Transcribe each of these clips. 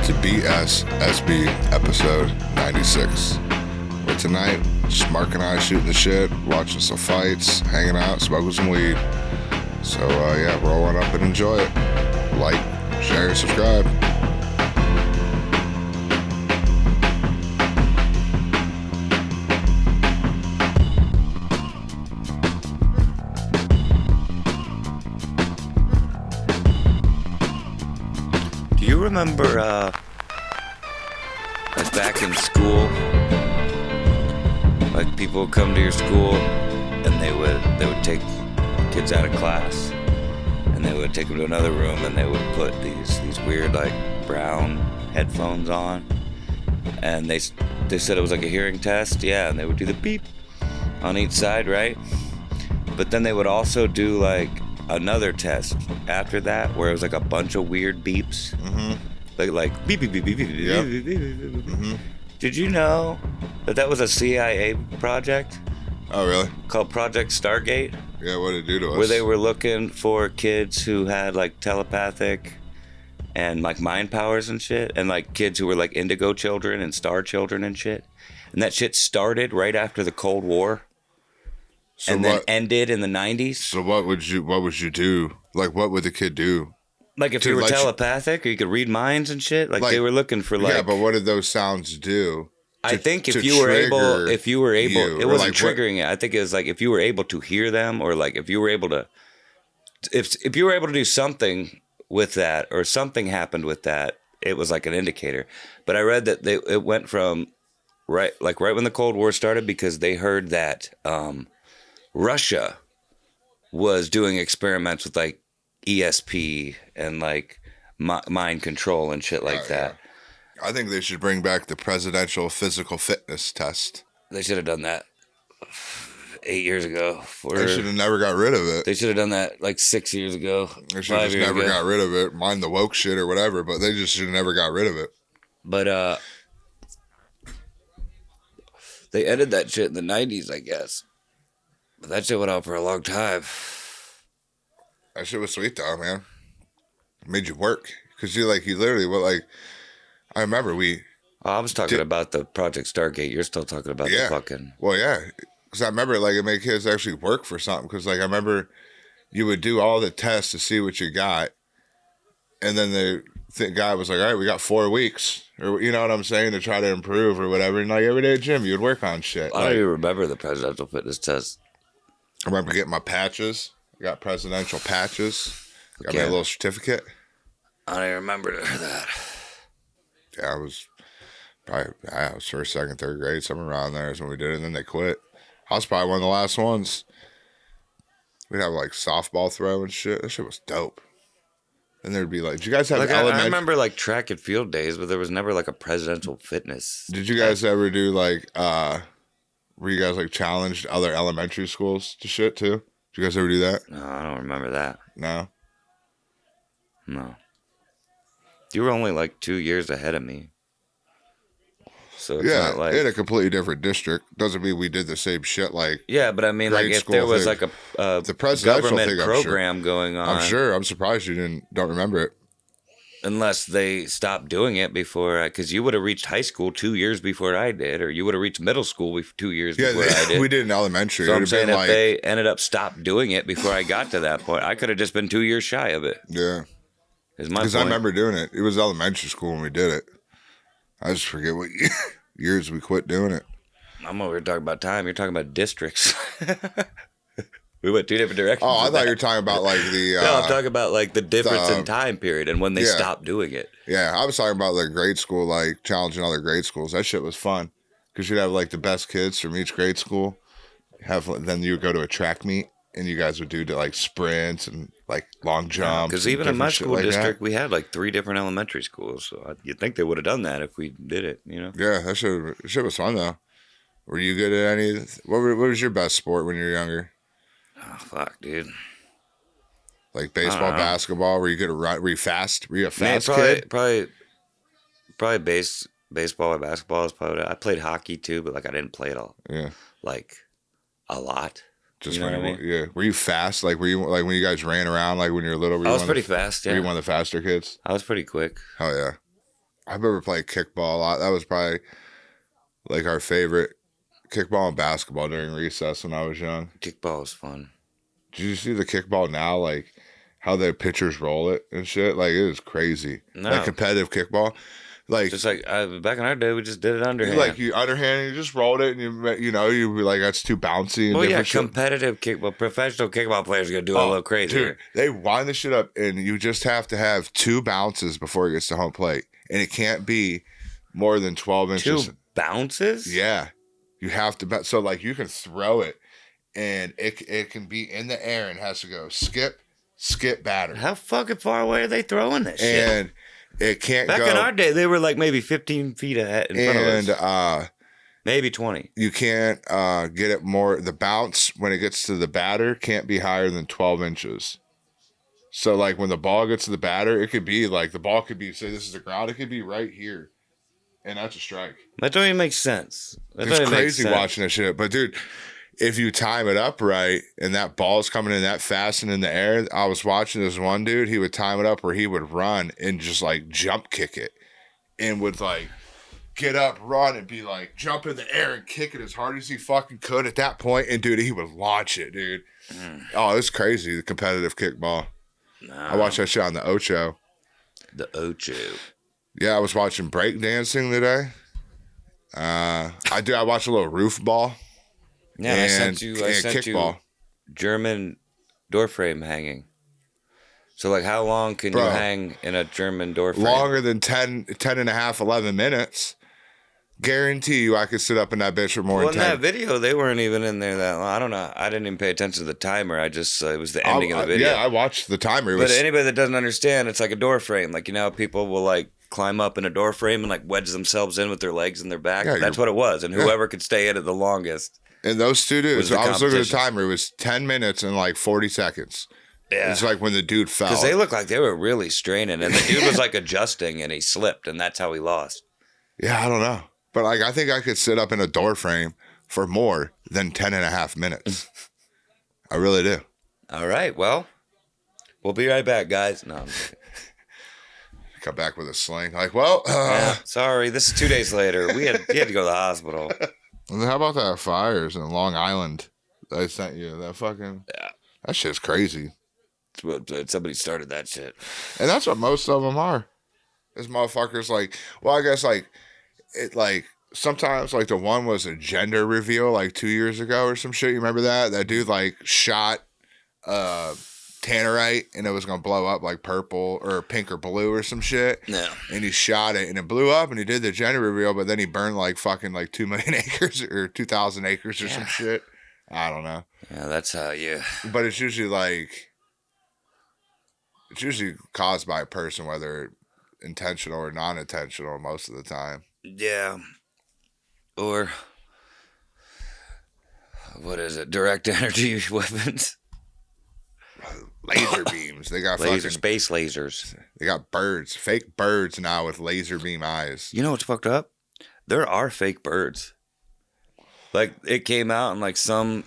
to BSSB episode 96. Where tonight, just Mark and I shooting the shit, watching some fights, hanging out, smoking some weed. So yeah, roll on up and enjoy it. Like, share, subscribe. Do you remember, like back in school, like people would come to your school and they would take kids out of class and they would take them to another room and they would put these weird like brown headphones on and they said it was like a hearing test, yeah, and they would do the beep on each side, right? But then they would also do like another test after that where it was like a bunch of weird beeps. Mm-hmm. Like beep beep beep beep beep beep. Yep. Beep, beep, beep, beep, beep. Mm-hmm. Did you know that was a CIA project Oh, really? called Project Stargate? Yeah, what did it do to us? Where they were looking for kids who had like telepathic and like mind powers and shit, and like kids who were like indigo children and star children and shit. And that shit started right after the Cold War. So and then ended in the 90s. So what would you do? Like, what would the kid do? Like if you were telepathic or you could read minds and shit, like they were looking for like. Yeah, but what did those sounds do? I think if you were able, it wasn't triggering it. I think it was like if you were able to hear them, or like if you were able to, if you were able to do something with that, or something happened with that, it was like an indicator. But I read that it went from right when the Cold War started, because they heard that Russia was doing experiments with like ESP and like mind control and shit like that. Yeah. I think they should bring back the presidential physical fitness test. They should have done that 8 years ago. They should have never got rid of it. They should have done that like 6 years ago. They should have just never got rid of it. Mind the woke shit or whatever, but they just should have never got rid of it. But they ended that shit in the 90s, I guess. But that shit went on for a long time. That shit was sweet though, man. It made you work. Because you literally, I remember I was talking about the Project Stargate. You're still talking about the fucking. Well, yeah. Because I remember it made kids actually work for something. Because I remember you would do all the tests to see what you got. And then the guy was like, all right, we got 4 weeks. Or, you know what I'm saying? To try to improve or whatever. And every day at gym, you would work on shit. I don't even remember the presidential fitness test. I remember getting my patches. I got presidential patches. Got my little certificate. I don't even remember that. Yeah, I was first, second, third grade, somewhere around there is when we did it, and then they quit. I was probably one of the last ones. We'd have like softball throw and shit. That shit was dope. And there'd be like, did you guys have I remember like track and field days, but there was never like a presidential fitness. Did you guys ever do like, were you guys like challenged other elementary schools to shit too? Did you guys ever do that? No, I don't remember that. No? No. You were only like 2 years ahead of me. So it's not like... in a completely different district. Doesn't mean we did the same shit like... Yeah, but I mean, like if there was like a the presidential government program going on... I'm sure. I'm surprised you don't remember it. Unless they stopped doing it before... Because you would have reached high school 2 years before I did, or you would have reached middle school 2 years before I did. We did in elementary. So I'm saying if they ended up stopped doing it before I got to that point, I could have just been 2 years shy of it. Yeah. Because I remember doing it. It was elementary school when we did it. I just forget what years we quit doing it. I'm over here talking about time. You're talking about districts. We went 2 different directions. Oh, I thought you were talking about like the... no, I'm talking about like the difference in time period and when they stopped doing it. Yeah, I was talking about like grade school, like challenging other grade schools. That shit was fun. Because you'd have like the best kids from each grade school. Then you would go to a track meet. And you guys would do like sprints and like long jumps. Because even in my school district, we had like 3 different elementary schools. So you'd think they would have done that if we did it, you know? Yeah, that shit was fun though. Were you good at any? What was your best sport when you were younger? Oh, fuck, dude. Like baseball, basketball? Were you good at run? Were you fast? Were you a fast kid? Probably baseball or basketball is probably. I played hockey too, but like I didn't play it all. Yeah. Like a lot. Just you know what I mean? Yeah. Were you fast? Like, were you like when you guys ran around? Like when you were little? I was pretty fast. Yeah. Were you one of the faster kids? I was pretty quick. Oh yeah. I remember playing kickball a lot. That was probably like our favorite, kickball and basketball during recess when I was young. Kickball was fun. Did you see the kickball now? Like how the pitchers roll it and shit? Like it is crazy. No. Like competitive kickball. Like just like back in our day, we just did it underhand. Like you underhand, you just rolled it, and you be like, that's too bouncy. And yeah, competitive kickball, professional kickball players are gonna do it a little crazier. Dude, they wind the shit up, and you just have to have 2 bounces before it gets to home plate, and it can't be more than 12 inches. 2 bounces? Yeah, you have to. So like you can throw it, and it can be in the air and has to go skip, batter. How fucking far away are they throwing this shit? And it can't Back go. in our day, they were like maybe 15 feet ahead in front of us. And maybe 20. You can't get it more. The bounce when it gets to the batter can't be higher than 12 inches. So like when the ball gets to the batter, it could be like the ball could be, say this is the ground, it could be right here, and that's a strike. That don't even make sense. It's crazy watching that shit. But dude, if you time it up right and that ball's coming in that fast and in the air, I was watching this one dude, he would time it up where he would run and just like jump kick it and would like get up, run, and be like jump in the air and kick it as hard as he fucking could at that point. And dude, he would launch it, dude. Oh, it's crazy, the competitive kickball. I watched that shit on the Ocho. The Ocho. Yeah, I was watching breakdancing today. I watched a little roof ball. Yeah, I sent you German door frame hanging. So, like, how long can you hang in a German door frame? Longer than 10 and a half, 11 minutes. Guarantee you I could sit up in that bitch for more than 10. Well, in that video, they weren't even in there that long. I don't know. I didn't even pay attention to the timer. I just, it was the ending of the video. Yeah, I watched the timer. But anybody that doesn't understand, it's like a door frame. Like, you know, people will, like, climb up in a door frame and, like, wedge themselves in with their legs and their back. Yeah, that's what it was. And whoever could stay in it the longest. And those 2 dudes, I was looking at the timer, it was 10 minutes and like 40 seconds. Yeah. It's like when the dude fell. Because they looked like they were really straining, and the dude was like adjusting, and he slipped, and that's how he lost. Yeah, I don't know. But like, I think I could sit up in a door frame for more than 10 and a half minutes. I really do. All right, well, we'll be right back, guys. No, I'm kidding. Come back with a sling. Like, well. Sorry, this is 2 days later. He had to go to the hospital. How about that fires in Long Island I sent you? That fucking... Yeah. That shit's crazy. Somebody started that shit. And that's what most of them are. This motherfucker's like... Well, I guess like... It like... Sometimes like the one was a gender reveal like 2 years ago or some shit. You remember that? That dude like shot tannerite and it was going to blow up like purple or pink or blue or some shit. No. And he shot it and it blew up and he did the gender reveal, but then he burned like fucking like 2 million acres or 2,000 acres or some shit. I don't know. Yeah, that's how you... But it's usually like... It's usually caused by a person, whether intentional or non-intentional most of the time. Yeah. Or... What is it? Direct energy weapons? Laser beams. They got space lasers. They got birds, fake birds now with laser beam eyes. You know what's fucked up? There are fake birds. Like it came out in like some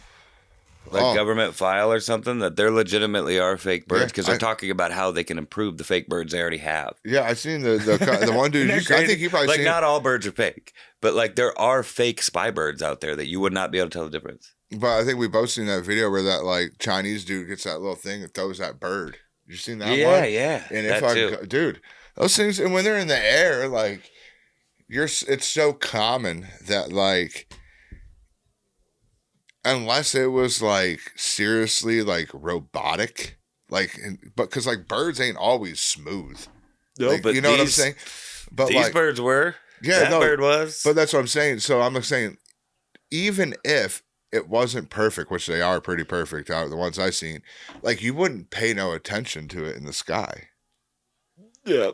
government file or something that there legitimately are fake birds because they're talking about how they can improve the fake birds they already have. Yeah, I seen the one dude. I think you probably like not all birds are fake, but like there are fake spy birds out there that you would not be able to tell the difference. But I think we both seen that video where that like Chinese dude gets that little thing and throws that bird. You seen that one? Yeah. And if dude, those things, and when they're in the air, like it's so common that like unless it was like seriously like robotic, like but because like birds ain't always smooth. No, like, but you know what I'm saying? But these like, birds were. Yeah, that bird was. But that's what I'm saying. So I'm saying, even if it wasn't perfect, which they are pretty perfect out of the ones I've seen, like you wouldn't pay no attention to it in the sky. Yeah.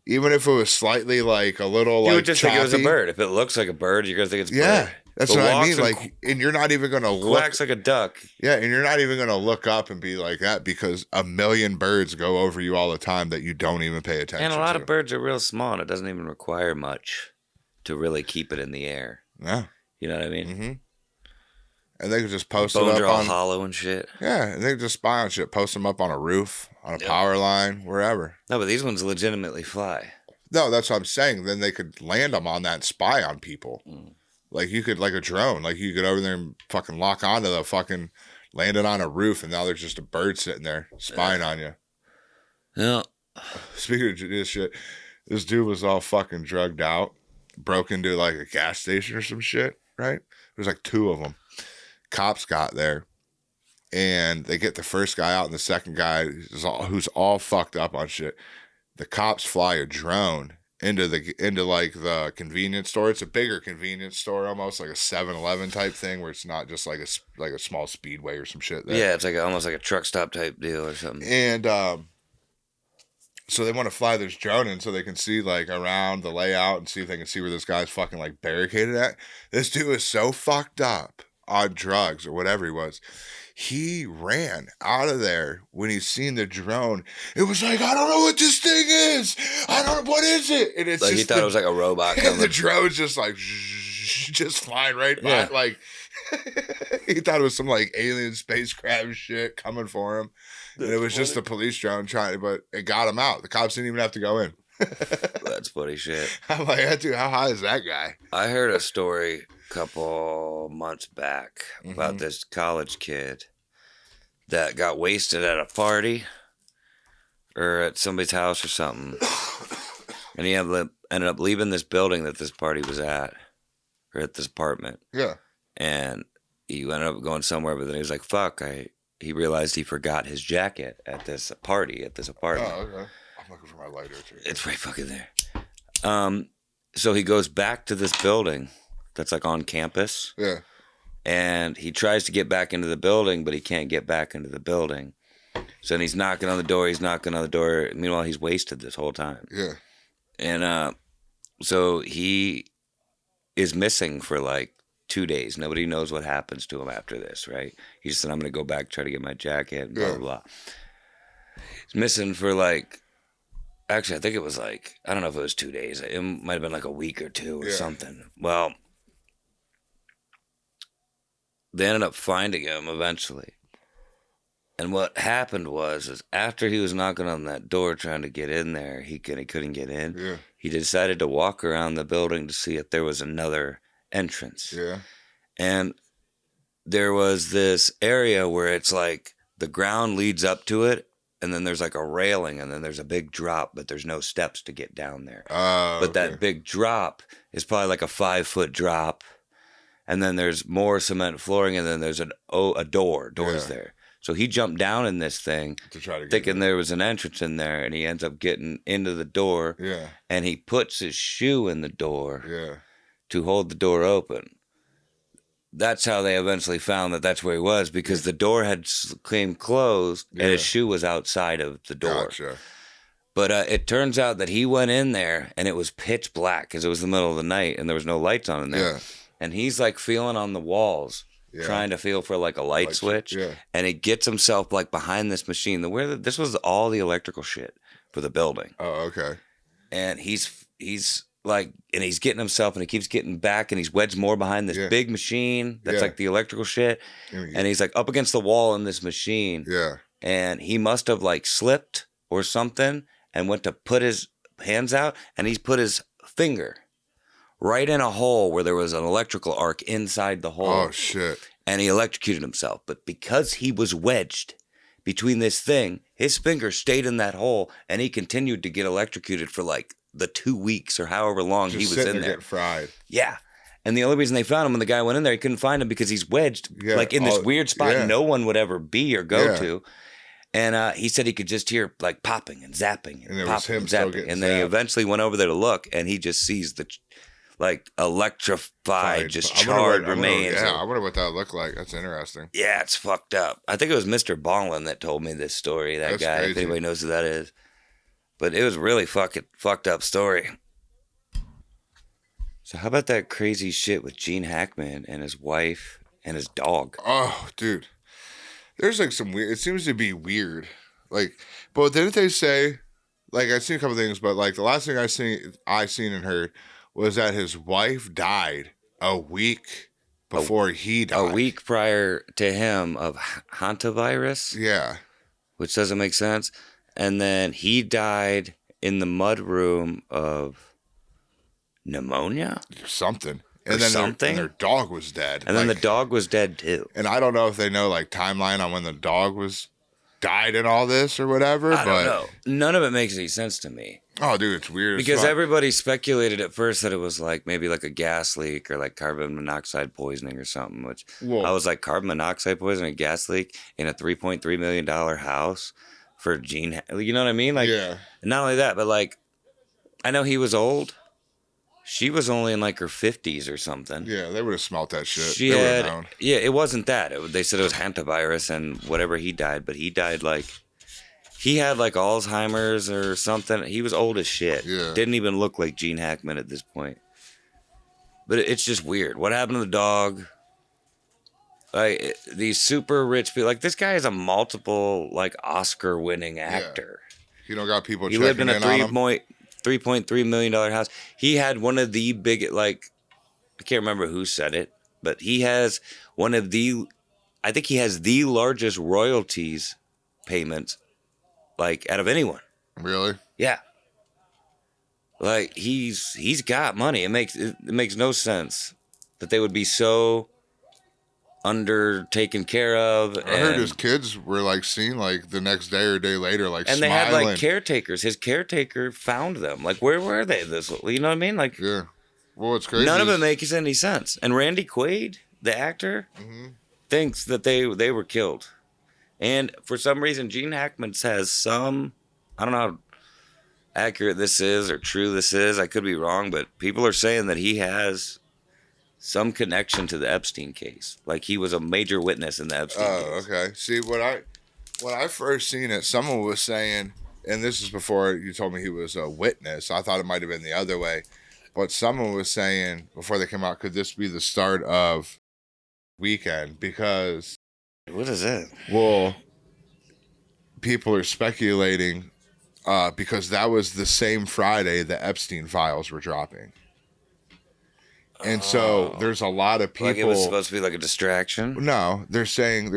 Even if it was slightly like a little you like would just choppy. think it was a bird. If it looks like a bird, you're gonna think it's a bird. That's what I mean. Like, and you're not even gonna look. Quacks like a duck. Yeah, and you're not even gonna look up and be like that because a million birds go over you all the time that you don't even pay attention to. And a lot of birds are real small, and it doesn't even require much to really keep it in the air. Yeah. You know what I mean? Mm-hmm. And they could just post Bones it up are all on hollow and shit. Yeah, and they could just spy on shit, post them up on a roof, on a power line, wherever. No, but these ones legitimately fly. No, that's what I'm saying. Then they could land them on that and spy on people. Like you could, like a drone, like you could over there and fucking lock onto the fucking, land it on a roof, and now there's just a bird sitting there spying on you. Yeah. Speaking of this shit, this dude was all fucking drugged out, broke into like a gas station or some shit, right? There's like 2 of them. Cops got there, and they get the first guy out, and the second guy who's all fucked up on shit. The cops fly a drone into like the convenience store. It's a bigger convenience store, almost like a 7-Eleven type thing, where it's not just like a small Speedway or some shit there. Yeah, it's like almost like a truck stop type deal or something. And so they want to fly this drone in so they can see like around the layout and see if they can see where this guy's fucking like barricaded at. This dude is so fucked up on drugs or whatever he was. He ran out of there when he seen the drone. It was like, I don't know what this thing is. What is it? And it's like just he thought it was like a robot coming. And the drone's just like, just flying right by. Like, he thought it was some like alien spacecraft shit coming for him. And it was just a police drone but it got him out. The cops didn't even have to go in. That's funny shit. I'm like, dude, how high is that guy? I heard a story a couple months back about this college kid that got wasted at a party or at somebody's house or something. And he ended up leaving this building that this party was at, or at this apartment. Yeah. And he ended up going somewhere, but then he was like, fuck, he realized he forgot his jacket at this party, at this apartment. Oh, okay. I'm looking for my lighter, too. It's right fucking there. So he goes back to this building that's like on campus. Yeah. And he tries to get back into the building, but he can't get back into the building. So then he's knocking on the door. Meanwhile, he's wasted this whole time. Yeah. And so he is missing for like 2 days. Nobody knows what happens to him after this, right? He just said, I'm going to go back, try to get my jacket, and blah, blah, blah. He's missing for like, actually, I think it was like, I don't know if it was 2 days. It might have been like a week or 2 or something. Well, they ended up finding him eventually. And what happened is after he was knocking on that door trying to get in there, he couldn't get in. Yeah. He decided to walk around the building to see if there was another entrance. Yeah. And there was this area where it's like the ground leads up to it, and then there's like a railing, and then there's a big drop, but there's no steps to get down there. But that big drop is probably like a 5-foot drop. And then there's more cement flooring, and then there's a doors there. So he jumped down in this thing, to try to thinking there was an entrance in there, and he ends up getting into the door. Yeah. And he puts his shoe in the door. Yeah. To hold the door open. That's how they eventually found that that's where he was, because the door had came closed and his shoe was outside of the door. Gotcha. But it turns out that he went in there and it was pitch black because it was the middle of the night and there was no lights on in there. Yeah. And he's like feeling on the walls, trying to feel for like a light switch. Yeah. And he gets himself like behind this machine. This was all the electrical shit for the building. Oh, okay. And he's like, and he's getting himself, and he keeps getting back, and he's wedged more behind this big machine that's like the electrical shit. And he's like up against the wall in this machine. Yeah. And he must have like slipped or something and went to put his hands out, and he's put his finger right in a hole where there was an electrical arc inside the hole. Oh, shit. And he electrocuted himself. But because he was wedged between this thing, his finger stayed in that hole, and he continued to get electrocuted for like the 2 weeks or however long he was in there. Getting fried. Yeah. And the only reason they found him when the guy went in there, he couldn't find him because he's wedged like in this weird spot no one would ever be or go to. And he said he could just hear like popping and zapping and popping and zapping. And then he eventually went over there to look, and he just sees the like electrified, just charred remains. I wonder what that would look like. That's interesting. Yeah, it's fucked up. I think it was Mr. Ballin that told me this story, that guy, crazy. If anybody knows who that is. But it was a really fucked up story. So how about that crazy shit with Gene Hackman and his wife and his dog? Oh, dude. There's like some weird, it seems to be weird. Like, but didn't they say, like I've seen a couple things, but like the last thing I seen and heard was that his wife died a week before he died. A week prior to him of hantavirus? Yeah. Which doesn't make sense. And then he died in the mudroom of pneumonia? Something. And then their dog was dead. And then the dog was dead too. And I don't know if they know like timeline on when the dog died and all this or whatever. I don't know. None of it makes any sense to me. Oh, dude, it's weird. Because everybody speculated at first that it was like maybe like a gas leak or like carbon monoxide poisoning or something. Which I was like, carbon monoxide poisoning, a gas leak in a $3.3 million house for Gene. You know what I mean? Like, yeah. Not only that, but like, I know he was old. She was only in like her 50s or something. Yeah, they would have smelt that shit. Yeah, it wasn't that. They said it was hantavirus and whatever he died, but he died like, he had like Alzheimer's or something. He was old as shit. Yeah. Didn't even look like Gene Hackman at this point. But it's just weird. What happened to the dog? Like, these super rich people, like this guy is a multiple like Oscar winning actor. Yeah. You don't got people he checking lived in a in on him? $3.3 million house. He had one of the big, like, I can't remember who said it, but he has one of the, I think he has the largest royalties payments, like, out of anyone. Really? Yeah. Like, he's got money. It makes no sense that they would be so taken care of. I heard his kids were like seen like the next day or day later, like, and smiling. They had like caretakers. His caretaker found them. Like, where were they? You know what I mean? Like, yeah. Well, it's crazy. None of it makes any sense. And Randy Quaid, the actor, thinks that they were killed. And for some reason, Gene Hackman has some, I don't know how accurate this is or true this is. I could be wrong, but people are saying that he has some connection to the Epstein case. Like, he was a major witness in the Epstein case. Oh, okay. See, when I first seen it, someone was saying, and this is before you told me he was a witness. I thought it might have been the other way. But someone was saying, before they came out, could this be the start of Weekend? Because... What is it? Well, people are speculating because that was the same Friday the Epstein files were dropping. And so there's a lot of people. Like it was supposed to be like a distraction? No, there's saying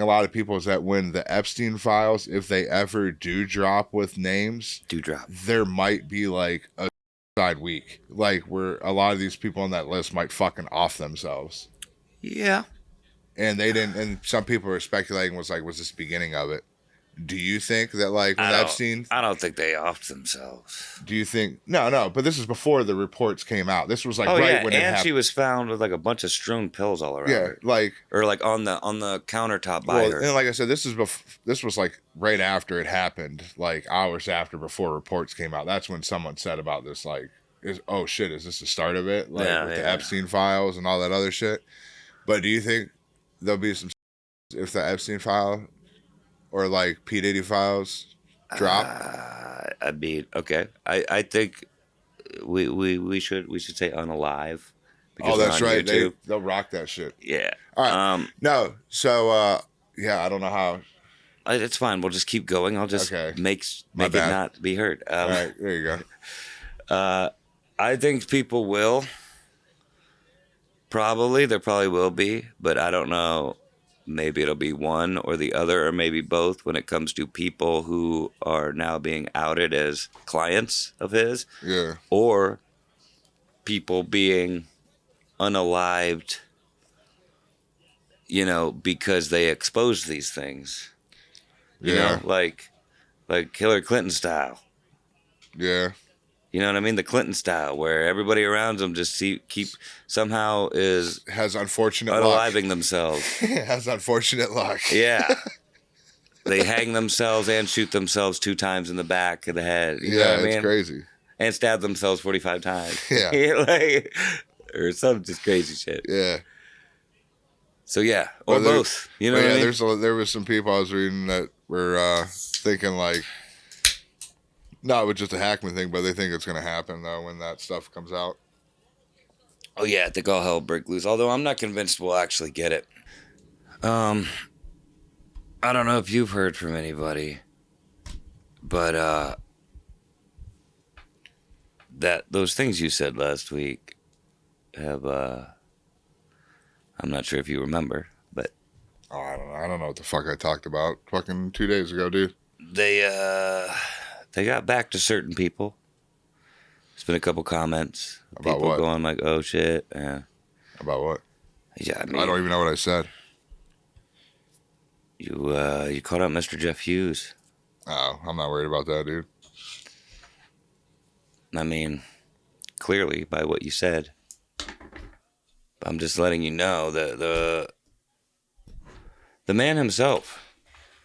a lot of people is that when the Epstein files, if they ever do drop with names, there might be like a side week, like where a lot of these people on that list might fucking off themselves. Yeah. And they didn't. And some people are speculating was this the beginning of it? Do you think that like with Epstein? I don't think they offed themselves. Do you think no? But this is before the reports came out. This was like when it happened. And she was found with like a bunch of strewn pills all around. Yeah, her. like or like on the countertop by her. And like I said, this was like right after it happened, like hours after before reports came out. That's when someone said about this, like, is this the start of it? Like with the Epstein files and all that other shit. But do you think there'll be some if the Epstein file or like P. Diddy files drop? I'd be okay. I think we should say unalive. Oh, that's right. They'll rock that shit. Yeah. All right. No. So yeah, I don't know how. It's fine. We'll just keep going. I'll just make it not be heard. All right. There you go. I think people will. There probably will be, but I don't know. Maybe it'll be one or the other, or maybe both when it comes to people who are now being outed as clients of his. Yeah. Or people being unalived, because they exposed these things. You know, like Hillary Clinton style. Yeah. You know what I mean? The Clinton style, where everybody around them just has unfortunate unaliving luck. Themselves. Has unfortunate luck. Yeah. They hang themselves and shoot themselves 2 times in the back of the head. You know what I mean? It's crazy. And stab themselves 45 times. Yeah. Or some just crazy shit. Yeah. So yeah, or both. You know what I mean? There was some people I was reading that were thinking like, not with just a Hackman thing, but they think it's going to happen, though, when that stuff comes out. Oh, yeah, I think all hell break loose. Although I'm not convinced we'll actually get it. I don't know if you've heard from anybody, but that those things you said last week have, I'm not sure if you remember, but... Oh, I don't know what the fuck I talked about fucking 2 days ago, dude. they got back to certain people. There's been a couple comments. About people what? going like, "Oh shit!" Yeah. About what? Yeah, I mean, I don't even know what I said. You called out Mr. Jeff Hughes. Oh, I'm not worried about that, dude. I mean, clearly by what you said. I'm just letting you know that the man himself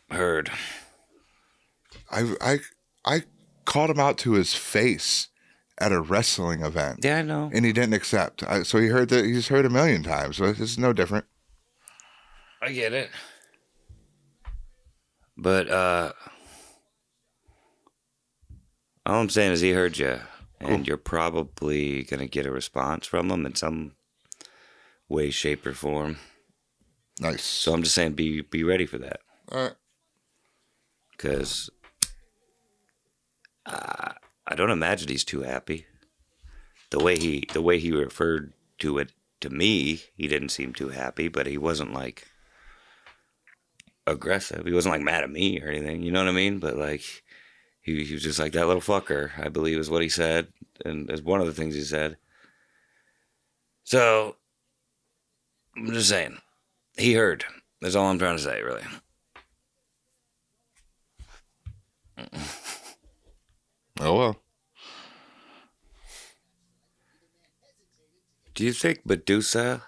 heard. I called him out to his face at a wrestling event. Yeah, I know. And he didn't accept. So he heard that. He's heard a million times. So it's no different. I get it. But all I'm saying is he heard you, and you're probably gonna get a response from him in some way, shape, or form. Nice. So I'm just saying, be ready for that. All right. Because I don't imagine he's too happy. The way he referred to it to me, he didn't seem too happy, but he wasn't like aggressive. He wasn't like mad at me or anything. You know what I mean? But like he was just like that little fucker, I believe is what he said, and is one of the things he said. So I'm just saying, he heard. That's all I'm trying to say, really. Oh well. Do you think Medusa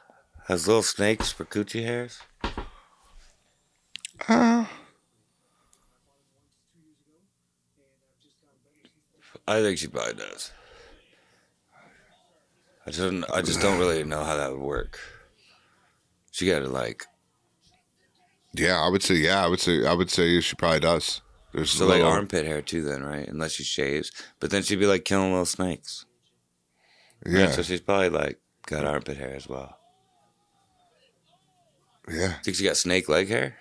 has little snakes for coochie hairs? I think she probably does. I just don't really know how that would work. She got to like. Yeah, I would say she probably does. There's So like armpit hair too, then, right? Unless she shaves, but then she'd be like killing little snakes. Yeah. Right? So she's probably like got armpit hair as well. Yeah. Think she got snake leg hair?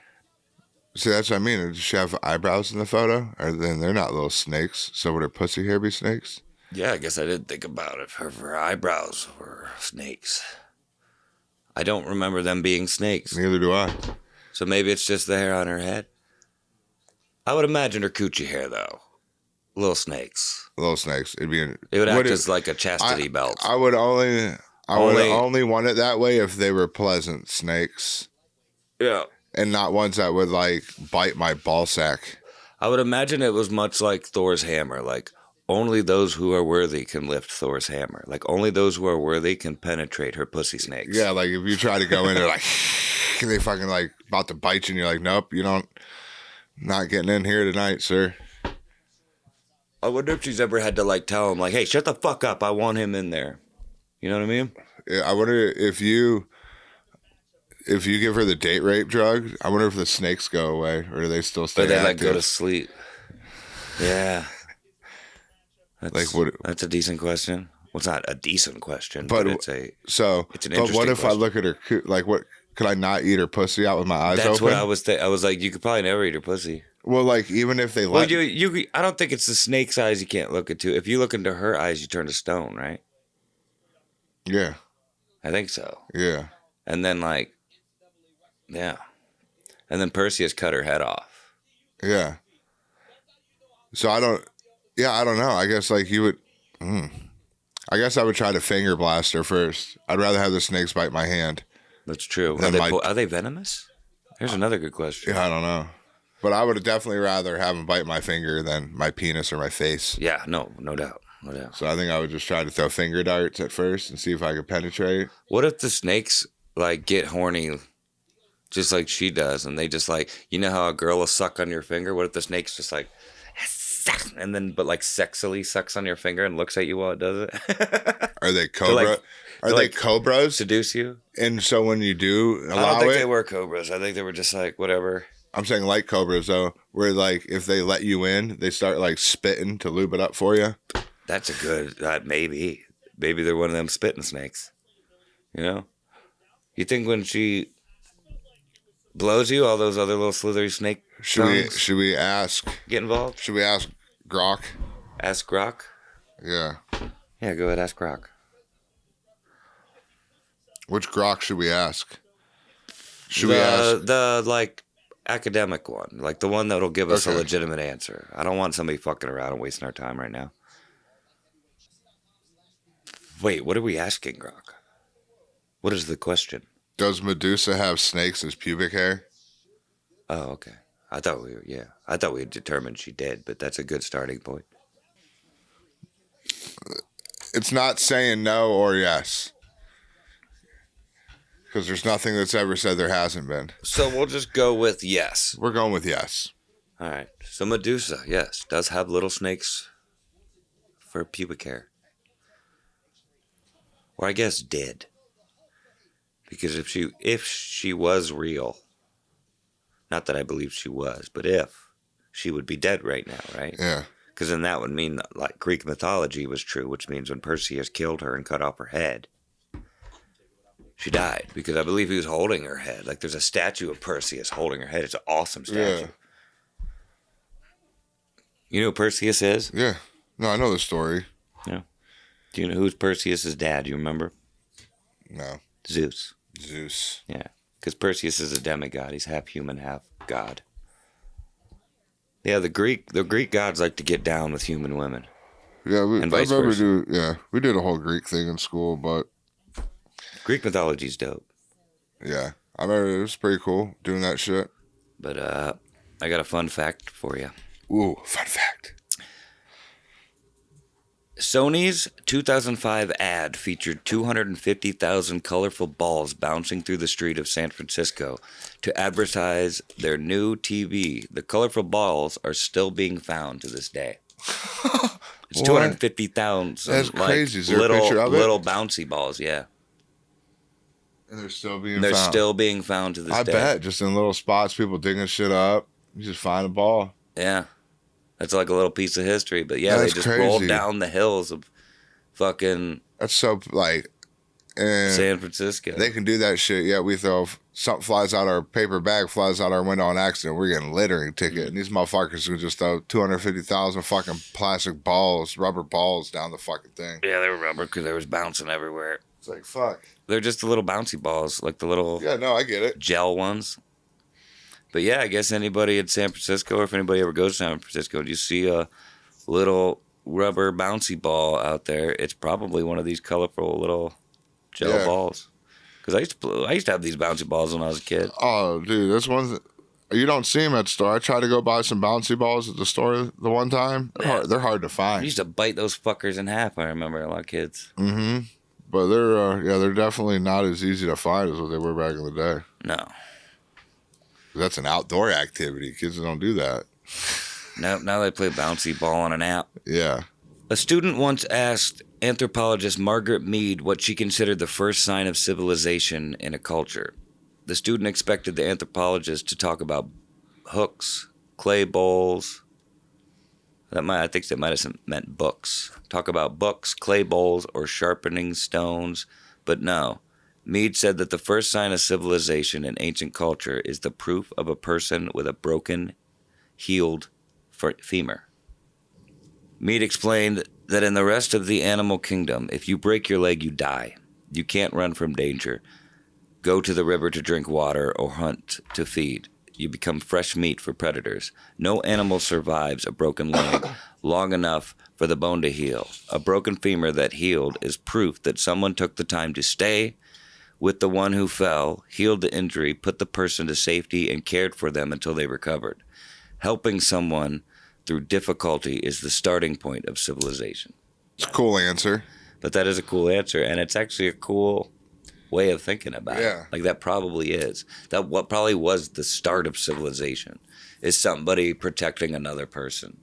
See, that's what I mean. Does she have eyebrows in the photo? Or then they're not little snakes. So would her pussy hair be snakes? Yeah, I guess I didn't think about it. Her eyebrows were snakes. I don't remember them being snakes. Neither do I. So maybe it's just the hair on her head. I would imagine her coochie hair, though. Little snakes. Little snakes. It would act as like a chastity belt. I would only want it that way if they were pleasant snakes. Yeah. And not ones that would like bite my ball sack. I would imagine it was much like Thor's hammer. Like, only those who are worthy can lift Thor's hammer. Like, only those who are worthy can penetrate her pussy snakes. Yeah, like if you try to go in there like, they fucking like about to bite you and you're like, nope, you don't, not getting in here tonight, sir. I wonder if she's ever had to like tell him like, hey, shut the fuck up. I want him in there. You know what I mean? Yeah, I wonder if you give her the date rape drug, I wonder if the snakes go away or do they still stay active? Or they like go to sleep. Yeah. That's a decent question. Well, it's not a decent question, but it's an interesting But what if question. I look at her, like what, could I not eat her pussy out with my eyes open? That's what I was thinking. I was like, you could probably never eat her pussy. Well, like even if they let... Well, I don't think it's the snake's eyes you can't look into. If you look into her eyes, you turn to stone, right? Yeah. I think so. Yeah. And then like, yeah. And then Perseus cut her head off. Yeah. So I don't know. I guess like you would... I guess I would try to finger blast her first. I'd rather have the snakes bite my hand. That's true. Are they venomous? Here's another good question. Yeah, I don't know. But I would definitely rather have them bite my finger than my penis or my face. Yeah, no doubt. No doubt. So I think I would just try to throw finger darts at first and see if I could penetrate. What if the snakes like get horny just like she does and they just like, you know how a girl will suck on your finger? What if the snake's just like, and then but like sexily sucks on your finger and looks at you while it does it? Are they cobra? Are they cobras? Seduce you? And so when you do allow I don't think they were cobras. I think they were just like whatever. I'm saying like cobras though, where like if they let you in, they start like spitting to lube it up for you. That's a good. Maybe they're one of them spitting snakes. You know, you think when she blows you, all those other little slithery snake should we ask? Get involved? Should we ask Grok? Ask Grok? Yeah. Yeah, go ahead. Ask Grok. Which Grok should we ask? Should we ask the like academic one, like the one that'll give us a legitimate answer. I don't want somebody fucking around and wasting our time right now. Wait, what are we asking, Grok? What is the question? Does Medusa have snakes as pubic hair? Oh, okay. I thought we had determined she did, but that's a good starting point. It's not saying no or yes. Because there's nothing that's ever said there hasn't been. So we'll just go with yes. We're going with yes. All right. So Medusa, yes, does have little snakes for pubic hair. Or I guess did. Because if she was real, not that I believe she was, but if, she would be dead right now, right? Yeah. Because then that would mean that, like, Greek mythology was true, which means when Perseus killed her and cut off her head, she died. Because I believe he was holding her head. Like, there's a statue of Perseus holding her head. It's an awesome statue. Yeah. You know who Perseus is? Yeah. No, I know the story. Yeah. Do you know who's Perseus' dad? Do you remember? No. Zeus. Zeus. Yeah. Because Perseus is a demigod. He's half human, half god. Yeah, the Greek gods like to get down with human women. Yeah, we did a whole Greek thing in school, but Greek mythology's dope. Yeah, I remember it was pretty cool doing that shit. But I got a fun fact for you. Ooh, fun fact. Sony's 2005 ad featured 250,000 colorful balls bouncing through the street of San Francisco to advertise their new TV. The colorful balls are still being found to this day. It's 250,000. That's crazy. Is there little, a picture of it? Little bouncy balls, yeah. And they're still being found. Still being found to this day. I bet. Just in little spots, people digging shit up. You just find a ball. Yeah. That's like a little piece of history. But yeah, That's they just crazy. rolled down the hills of fucking That's so, like, San Francisco. They can do that shit. Yeah, we throw something flies out our paper bag, flies out our window on accident. We're getting a littering ticket. Mm-hmm. And these motherfuckers can just throw 250,000 fucking plastic balls, rubber balls down the fucking thing. Yeah, they were rubber because they was bouncing everywhere. It's like, fuck. They're just the little bouncy balls, like the little... Yeah, no, I get it. Gel ones. But yeah, I guess anybody in San Francisco, or if anybody ever goes to San Francisco, and you see a little rubber bouncy ball out there, it's probably one of these colorful little gel balls. Because I used to have these bouncy balls when I was a kid. Oh, dude, that's one you don't see them at the store. I tried to go buy some bouncy balls at the store the one time. They're hard to find. I used to bite those fuckers in half. I remember a lot of kids. Mm-hmm. But they're definitely not as easy to find as what they were back in the day. No. That's an outdoor activity. Kids don't do that. Nope, now they play bouncy ball on an app. Yeah. A student once asked anthropologist Margaret Mead what she considered the first sign of civilization in a culture. The student expected the anthropologist to talk about hooks, clay bowls. I think that might have meant books. Talk about books, clay bowls, or sharpening stones. But no. Mead said that the first sign of civilization in ancient culture is the proof of a person with a broken, healed femur. Mead explained that in the rest of the animal kingdom, if you break your leg, you die. You can't run from danger, go to the river to drink water, or hunt to feed. You become fresh meat for predators. No animal survives a broken leg long enough for the bone to heal. A broken femur that healed is proof that someone took the time to stay with the one who fell, healed the injury, put the person to safety, and cared for them until they recovered. Helping someone through difficulty is the starting point of civilization. It's a cool answer. But that is a cool answer, and it's actually a cool way of thinking about it. Like, that probably is. That what probably was the start of civilization is somebody protecting another person.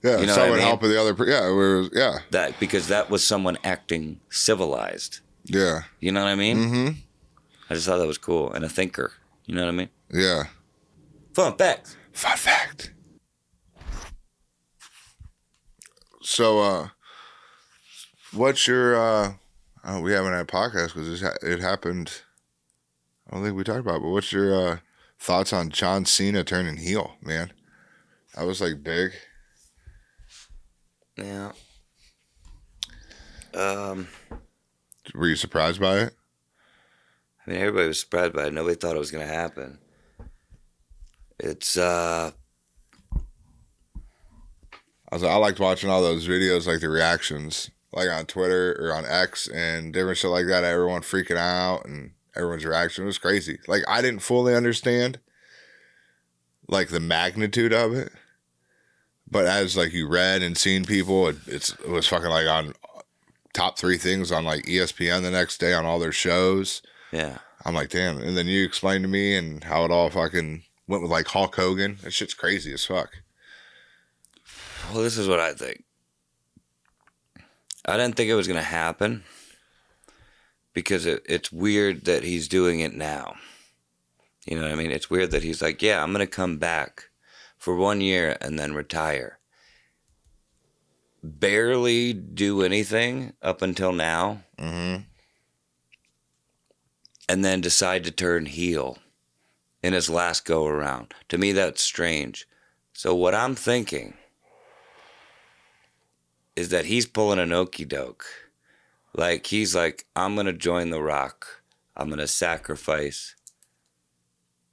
Yeah, you know someone helping the other person. Yeah. That, because that was someone acting civilized. Yeah. You know what I mean? Mm-hmm. I just thought that was cool. And a thinker. You know what I mean? Yeah. Fun fact. Fun fact. So, what's your, we haven't had a podcast because it happened, I don't think we talked about it, but what's your thoughts on John Cena turning heel, man? That was, like, big. Yeah. Were you surprised by it? I mean, everybody was surprised by it. Nobody thought it was going to happen. It's I liked watching all those videos, like the reactions, like on Twitter or on X and different shit like that. Everyone freaking out and everyone's reaction was crazy. Like I didn't fully understand like the magnitude of it, but as like you read and seen people, it was fucking like on top 3 things on like ESPN the next day on all their shows. Yeah. I'm like, damn. And then you explained to me and how it all fucking went with like Hulk Hogan. That shit's crazy as fuck. Well, this is what I think. I didn't think it was going to happen because it's weird that he's doing it now. You know what I mean? It's weird that he's like, yeah, I'm going to come back for 1 year and then retire. Barely do anything up until now. Mm-hmm. And then decide to turn heel in his last go around. To me, that's strange. So what I'm thinking is that he's pulling an okie doke. Like, he's like, I'm going to join The Rock. I'm going to sacrifice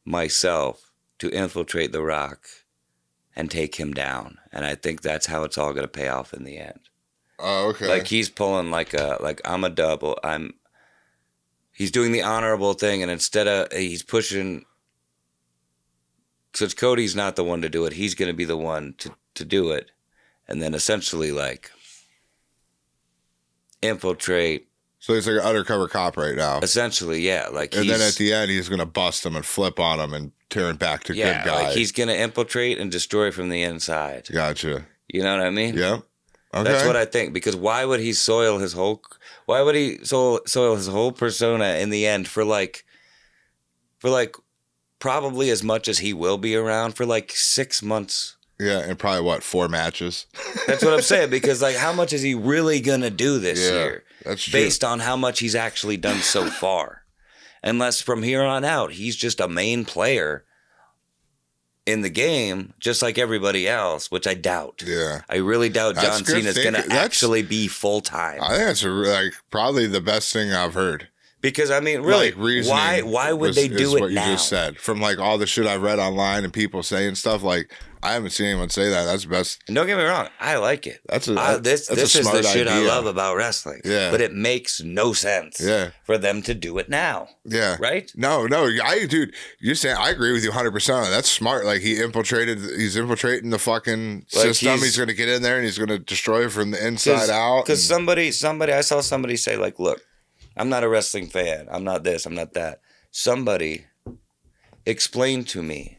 myself to infiltrate The Rock and take him down. And I think that's how it's all going to pay off in the end. Oh, okay. Like, he's pulling I'm a double. He's doing the honorable thing, and instead of, he's pushing, since Cody's not the one to do it, he's going to be the one to do it. And then essentially, like, infiltrate. So he's like an undercover cop right now. Essentially, yeah. Like, and then at the end, he's going to bust him and flip on him and turn back to good guy. Like, he's going to infiltrate and destroy from the inside. Gotcha. You know what I mean? Yep. Okay. That's what I think. Because why would he soil his whole persona in the end for probably as much as he will be around for like 6 months? Yeah, and probably 4 matches? That's what I'm saying, because like, how much is he really gonna do this year? That's true. Based on how much he's actually done so far. Unless from here on out, he's just a main player in the game, just like everybody else, which I doubt. Yeah. I really doubt John Cena's gonna actually be full time. I think that's probably the best thing I've heard. Because I mean, really, like, why would they do it what now? You just said, from like all the shit I've read online and people saying stuff, like I haven't seen anyone say that. That's the best. And don't get me wrong, I like it. This is the shit I love about wrestling. Yeah. But it makes no sense. Yeah. For them to do it now. Yeah. Right? No, dude, you're saying I agree with you 100%. That's smart. Like he's infiltrating the fucking system. He's going to get in there and he's going to destroy it from the inside out. Because somebody, I saw somebody say like, look, I'm not a wrestling fan. I'm not this. I'm not that. Somebody explain to me.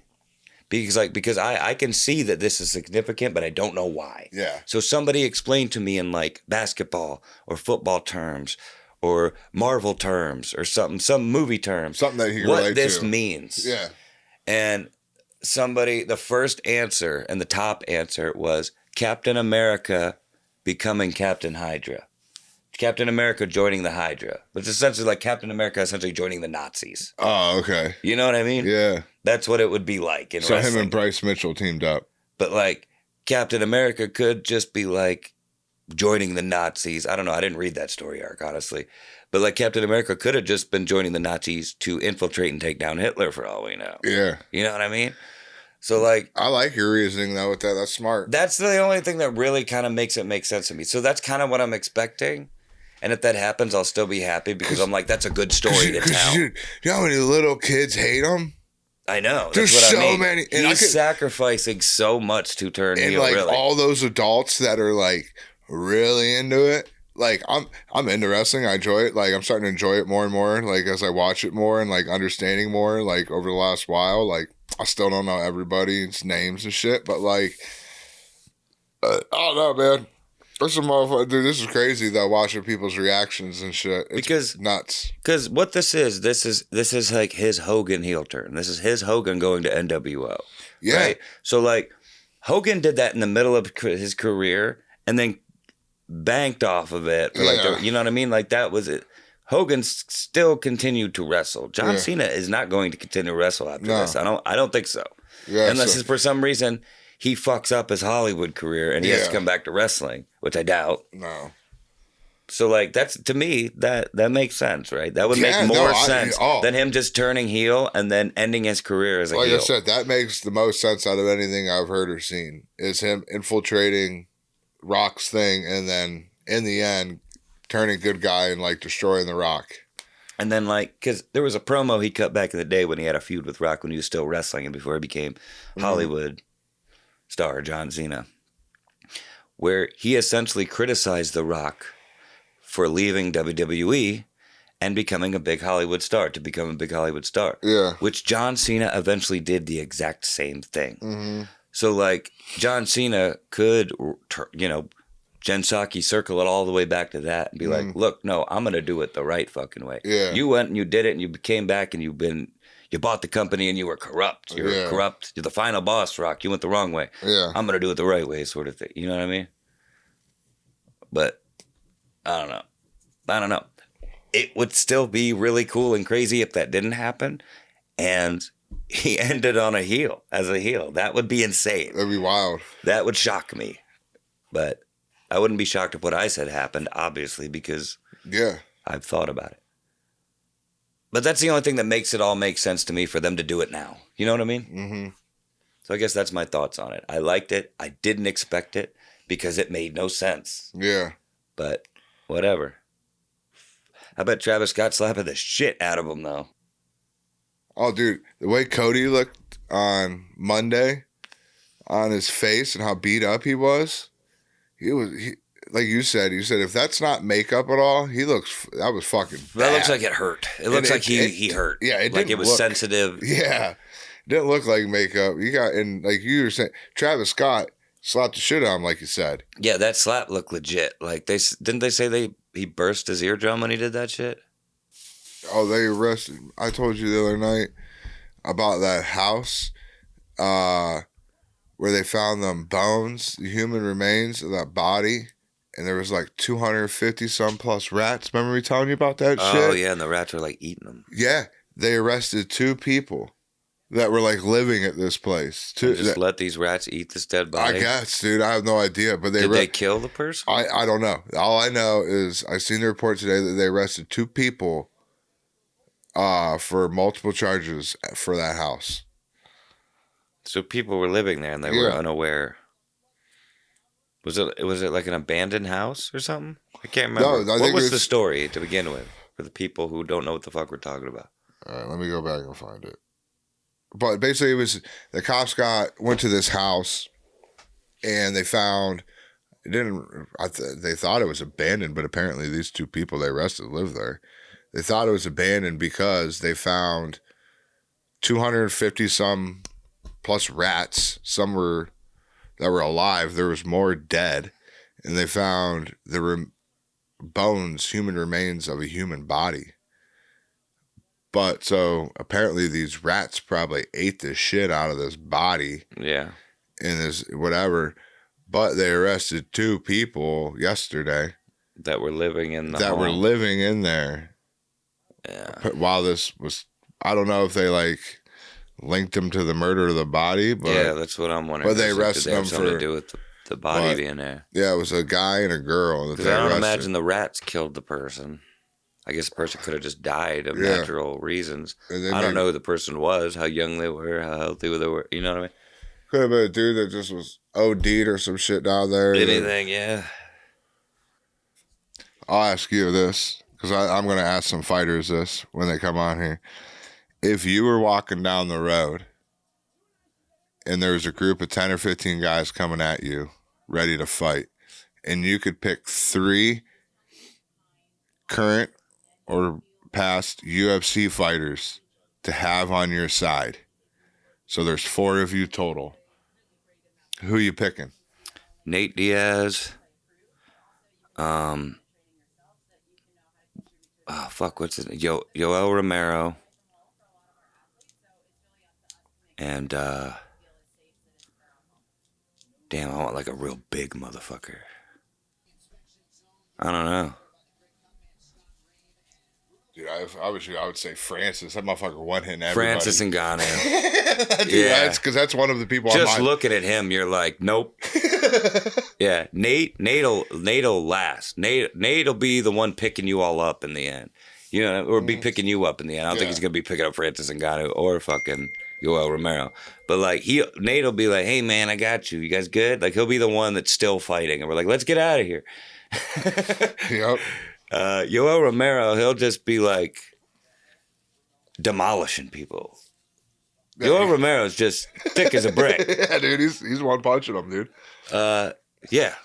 Because I can see that this is significant, but I don't know why. Yeah. So somebody explain to me in like basketball or football terms or Marvel terms or some movie terms. Something that he can what relate this to. means. Yeah. And the first answer and the top answer was Captain America becoming Captain Hydra. Captain America joining the Hydra. It's essentially like Captain America essentially joining the Nazis. Oh, okay. You know what I mean? Yeah. That's what it would be like in wrestling. Him and Bryce Mitchell teamed up. But like Captain America could just be like joining the Nazis. I don't know. I didn't read that story arc, honestly. But like Captain America could have just been joining the Nazis to infiltrate and take down Hitler for all we know. Yeah. You know what I mean? So like, I like your reasoning though with that. That's smart. That's the only thing that really kind of makes it make sense to me. So that's kind of what I'm expecting. And if that happens, I'll still be happy because I'm like, that's a good story to tell. You know how many little kids hate him? I know. There's that's what so I mean. many. And he's sacrificing so much to turn heel, like really. All those adults that are like really into it. Like I'm into wrestling. I enjoy it. Like I'm starting to enjoy it more and more. Like as I watch it more and like understanding more. Like over the last while. Like I still don't know everybody's names and shit. But like, I don't know, man. This is crazy though. Watching people's reactions and shit. It's nuts. Because what this is like his Hogan heel turn. This is his Hogan going to NWO. Yeah. Right? So like Hogan did that in the middle of his career and then banked off of it. For like you know what I mean? Like that was it. Hogan still continued to wrestle. John Cena is not going to continue to wrestle after this. I don't think so. Yeah, unless it's for some reason he fucks up his Hollywood career and he has to come back to wrestling, which I doubt. No. So like that's to me that makes sense, right? That would make more sense than him just turning heel and then ending his career as a heel. Like I said, that makes the most sense out of anything I've heard or seen. Is him infiltrating Rock's thing and then in the end turning good guy and like destroying the Rock. And then like because there was a promo he cut back in the day when he had a feud with Rock when he was still wrestling and before he became Hollywood star John Cena, where he essentially criticized The Rock for leaving WWE and becoming a big Hollywood star, to become a big Hollywood star. Yeah. Which John Cena eventually did the exact same thing. So, like, John Cena could, Jen Psaki circle it all the way back to that and be like, look, no, I'm going to do it the right fucking way. Yeah. You went and you did it and you came back and you bought the company and you were corrupt. You're corrupt. You're the final boss, Rock. You went the wrong way. Yeah. I'm going to do it the right way, sort of thing. You know what I mean? But I don't know. It would still be really cool and crazy if that didn't happen. And he ended on as a heel. That would be insane. That'd be wild. That would shock me. But I wouldn't be shocked if what I said happened, obviously, because I've thought about it. But that's the only thing that makes it all make sense to me for them to do it now. You know what I mean? Mm-hmm. So I guess that's my thoughts on it. I liked it. I didn't expect it because it made no sense. Yeah. But whatever. I bet Travis Scott slapping the shit out of him, though. Oh, dude, the way Cody looked on Monday on his face and how beat up he was, like you said, if that's not makeup at all, that was fucking bad. That looks like it hurt. It looks like he hurt. Yeah, it was sensitive. Yeah, it didn't look like makeup. And like you were saying, Travis Scott slapped the shit out of him, like you said. Yeah, that slap looked legit. Like didn't they say he burst his eardrum when he did that shit? Oh, they arrested. I told you the other night about that house where they found them bones, the human remains of that body, and there was like 250 some plus rats. Remember me telling you about that shit? Oh yeah, and the rats were like eating them. Yeah, they arrested 2 people that were like living at this place. Just let these rats eat this dead body? I guess, dude. I have no idea. But did they kill the person? I don't know. All I know is I seen the report today that they arrested 2 people for multiple charges for that house. So people were living there and they were unaware. Was it like an abandoned house or something? I can't remember. No, what was the story to begin with for the people who don't know what the fuck we're talking about? All right, let me go back and find it. But basically, it was the cops went to this house, and they found they thought it was abandoned, but apparently these 2 people they arrested lived there. They thought it was abandoned because they found 250 some plus rats. Some that were alive. There was more dead, and they found the bones, human remains of a human body. But so apparently these rats probably ate the shit out of this body. Yeah. And this whatever. But they arrested 2 people yesterday that were living in were living in there. Yeah. While this was, I don't know if they like linked them to the murder of the body, but yeah, that's what I'm wondering. But they arrested them something to do with the body being there. Yeah, it was a guy and a girl. Because I don't imagine the rats killed the person. I guess the person could have just died of natural reasons. I don't know who the person was, how young they were, how healthy they were. You know what I mean? Could have been a dude that just was OD'd or some shit down there. Anything, yeah. I'll ask you this, because I'm going to ask some fighters this when they come on here. If you were walking down the road and there was a group of 10 or 15 guys coming at you, ready to fight, and you could pick 3 current or past UFC fighters to have on your side. So there's 4 of you total. Who are you picking? Nate Diaz. What's his name? Yoel Romero. And damn, I want like a real big motherfucker. I don't know. Dude, I I would say Francis. That motherfucker one-hitting everybody. Francis Ngannou. Yeah, that's one of the people. Just looking at him, you're like, nope. Yeah, Nate'll last. Nate'll be the one picking you all up in the end. Or be picking you up in the end. I don't think he's gonna be picking up Francis Ngannou or fucking Yoel Romero. But like Nate'll be like, hey man, I got you. You guys good? Like he'll be the one that's still fighting, and we're like, let's get out of here. Yep. Yoel Romero, he'll just be like demolishing people. Yoel Romero's just thick as a brick. Yeah, dude, he's one punching them, dude. Yeah,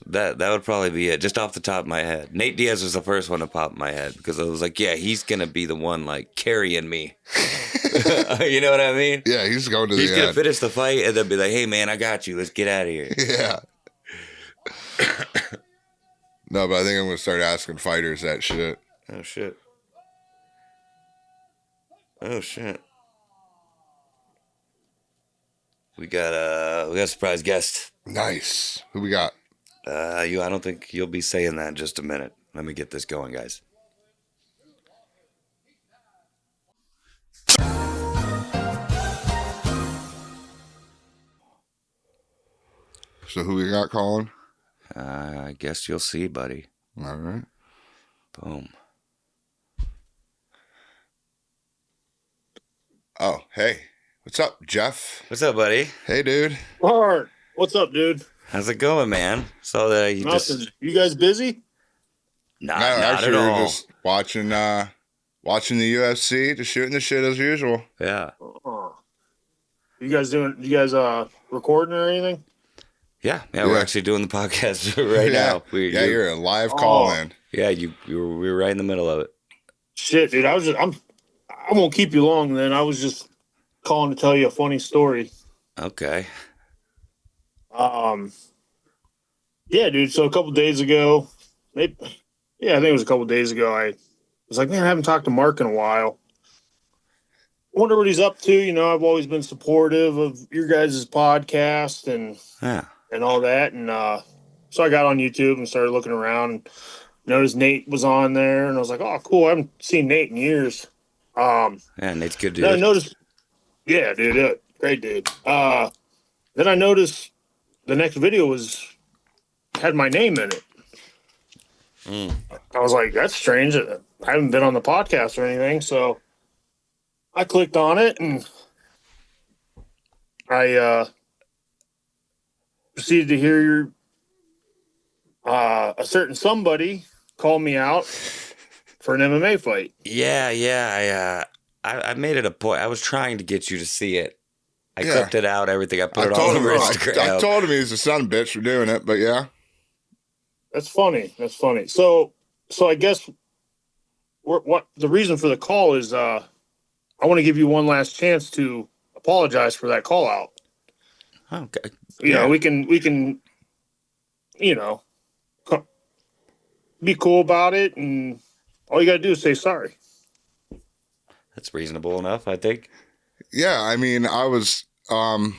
that would probably be it. Just off the top of my head, Nate Diaz was the first one to pop in my head because I was like, yeah, he's gonna be the one like carrying me. You know what I mean? Yeah, he's going to the end. He's gonna finish the fight and then be like, hey man, I got you. Let's get out of here. Yeah. No, but I think I'm gonna start asking fighters that shit. Oh shit. We got a surprise guest. Nice. Who we got? I don't think you'll be saying that in just a minute. Let me get this going, guys. So who we got calling? I guess you'll see, buddy. All right. Boom. Oh, hey. What's up, Jeff? What's up, buddy? Hey, dude. Bart, what's up, dude? How's it going, man? Saw that you Nothing. You guys busy? Not at all. We're just watching the UFC, just shooting the shit as usual. Yeah. You guys recording or anything? Yeah, we're actually doing the podcast right now. You're a live call in. Yeah, we were right in the middle of it. Shit, dude, I won't keep you long then. I was just calling to tell you a funny story. Okay. Yeah, dude, so a couple days ago, I think it was a couple days ago, I was like, man, I haven't talked to Mark in a while. I wonder what he's up to. I've always been supportive of your guys' podcast and all that. And so I got on YouTube and started looking around and noticed Nate was on there. And I was like, oh, cool. I haven't seen Nate in years. Yeah, Nate's good dude. Then I noticed, yeah, dude, great dude. Then I noticed the next video had my name in it. I was like, that's strange. I haven't been on the podcast or anything. So I clicked on it and I proceeded to hear a certain somebody call me out for an MMA fight. Yeah. I made it a point. I was trying to get you to see it. I clipped it out, everything. I put it all over Instagram. I told him he's a son of a bitch for doing it, but yeah. That's funny. So I guess what the reason for the call is I want to give you one last chance to apologize for that call out. Okay. We can be cool about it, and all you got to do is say sorry. That's reasonable enough, I think. Yeah, I mean, I was no,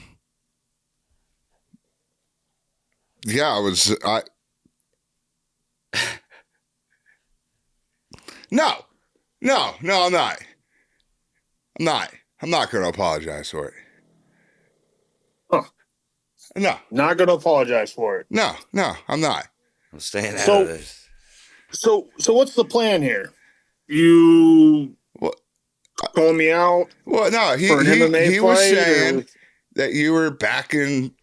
I'm not. I'm not going to apologize for it. Huh. No. Not going to apologize for it. No, I'm not. I'm staying out of this. So what's the plan here? You calling me out? Well, no, he was saying that you were back in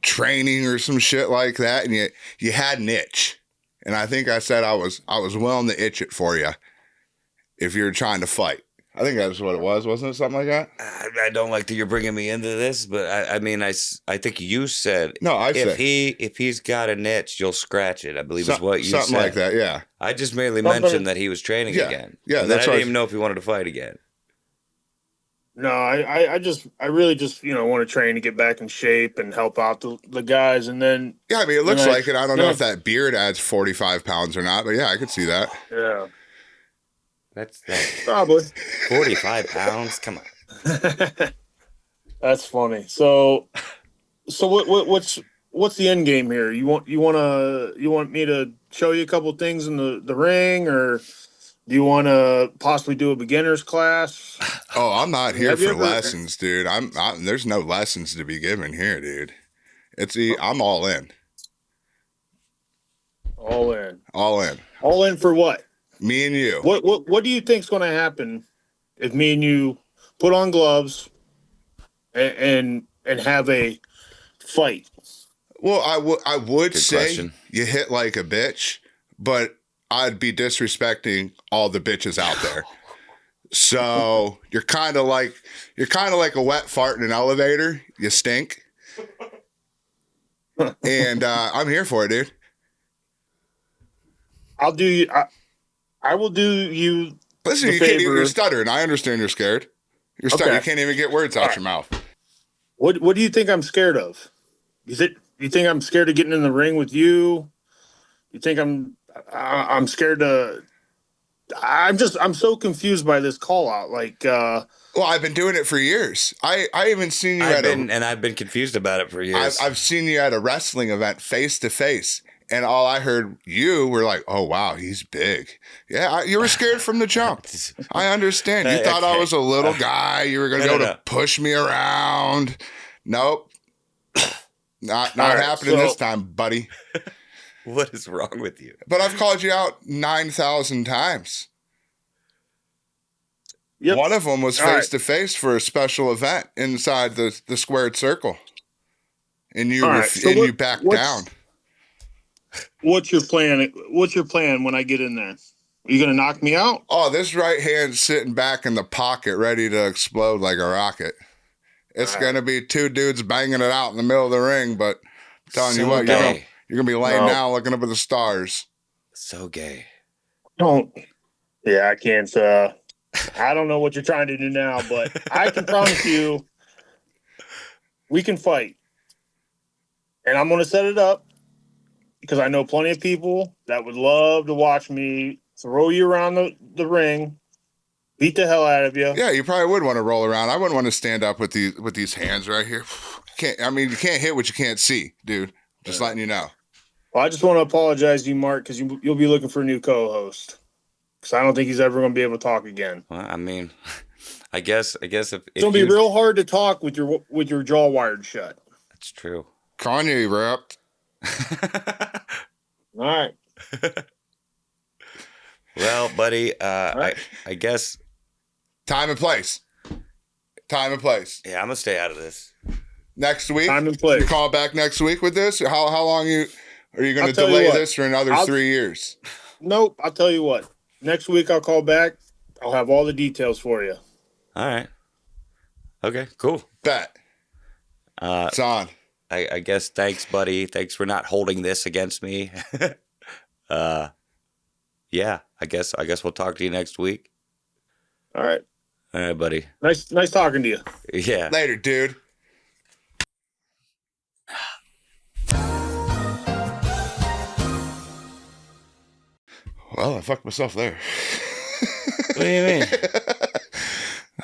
training or some shit like that, and you had an itch. And I think I said I was willing to itch it for you if you're trying to fight. I think that's what it was, wasn't it? Something like that? I don't like that you're bringing me into this, but I mean, I think you said if he's got an itch, you'll scratch it. I believe is what you said. Something like that, yeah. I just merely mentioned that he was training again. Yeah, and that's I didn't even know if he wanted to fight again. No, I really just want to train to get back in shape and help out the guys, and then yeah, I mean, it looks like it. I don't know if that beard adds 45 pounds or not, but yeah, I could see that. Yeah. That's probably 45 pounds. Come on, that's funny. So what's the end game here? You want me to show you a couple things in the ring, or Do you want to possibly do a beginner's class? Oh, I'm not here for lessons, dude. There's no lessons to be given here, dude. I'm all in. All in. All in. All in for what? Me and you. What do you think's going to happen if me and you put on gloves and have a fight? Well, I would say you hit like a bitch, but I'd be disrespecting all the bitches out there. So you're kind of like a wet fart in an elevator. You stink. And I'm here for it, dude. I'll do you. I will do you. Listen, you're stuttering. I understand you're scared. You're stuttering. Okay. You can't even get words out your mouth. What do you think I'm scared of? You think I'm scared of getting in the ring with you? You think I'm scared to? I'm so confused by this call out. Like, well, I've been doing it for years. I haven't seen you I've been confused about it for years. I've seen you at a wrestling event face to face. And all I heard you were like, oh, wow, he's big. Yeah, you were scared from the jump. I understand. You thought I was a little guy. You were going to be able to push me around. Nope. Not happening this time, buddy. What is wrong with you? But I've called you out 9,000 times. Yep. One of them was face to face for a special event inside the squared circle. And you you backed down. What's your plan? What's your plan when I get in there? Are you going to knock me out? Oh, this right hand's sitting back in the pocket ready to explode like a rocket. It's going to be two dudes banging it out in the middle of the ring, but I'm telling you what, you're going to be laying down looking up at the stars. So gay. Yeah, I can't. I don't know what you're trying to do now, but I can promise you we can fight. And I'm going to set it up. Because I know plenty of people that would love to watch me throw you around the ring, beat the hell out of you. Yeah, you probably would want to roll around. I wouldn't want to stand up with these hands right here. You can't hit what you can't see, dude. Just letting you know. Well, I just want to apologize to you, Mark, because you'll be looking for a new co-host. Because I don't think he's ever going to be able to talk again. Well, I mean, I guess if it's going to be real hard to talk with your jaw wired shut. That's true. Kanye rapped. All right. Well, buddy, right. I guess time and place. Yeah, I'm gonna stay out of this. Next week, time and place. You call back next week with this. How long are you going to delay this for another 3 years? Nope. I'll tell you what. Next week I'll call back. I'll have all the details for you. All right. Okay. Cool. Bet. It's on. I guess thanks, buddy. Thanks for not holding this against me. Yeah, I guess we'll talk to you next week. All right. All right, buddy. Nice talking to you. Yeah. Later, dude. Well, I fucked myself there. What do you mean?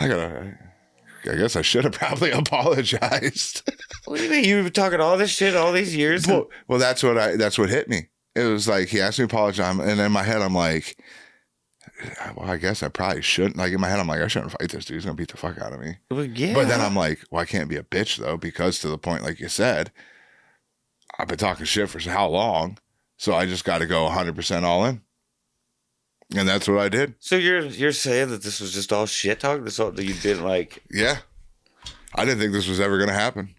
I guess I should have probably apologized. What do you mean? You were talking all this shit all these years? Well, that's what hit me. It was like he asked me to apologize, and in my head I'm like, well, I guess I probably shouldn't. Like in my head I'm like, I shouldn't fight this dude. He's gonna beat the fuck out of me. Well, yeah. But then I'm like, well, I can't be a bitch though, because to the point, like you said, I've been talking shit for how long, so I just got to go 100% all in. And that's what I did. So you're saying that this was just all shit talk? This all that you didn't like? Yeah, I didn't think this was ever gonna happen.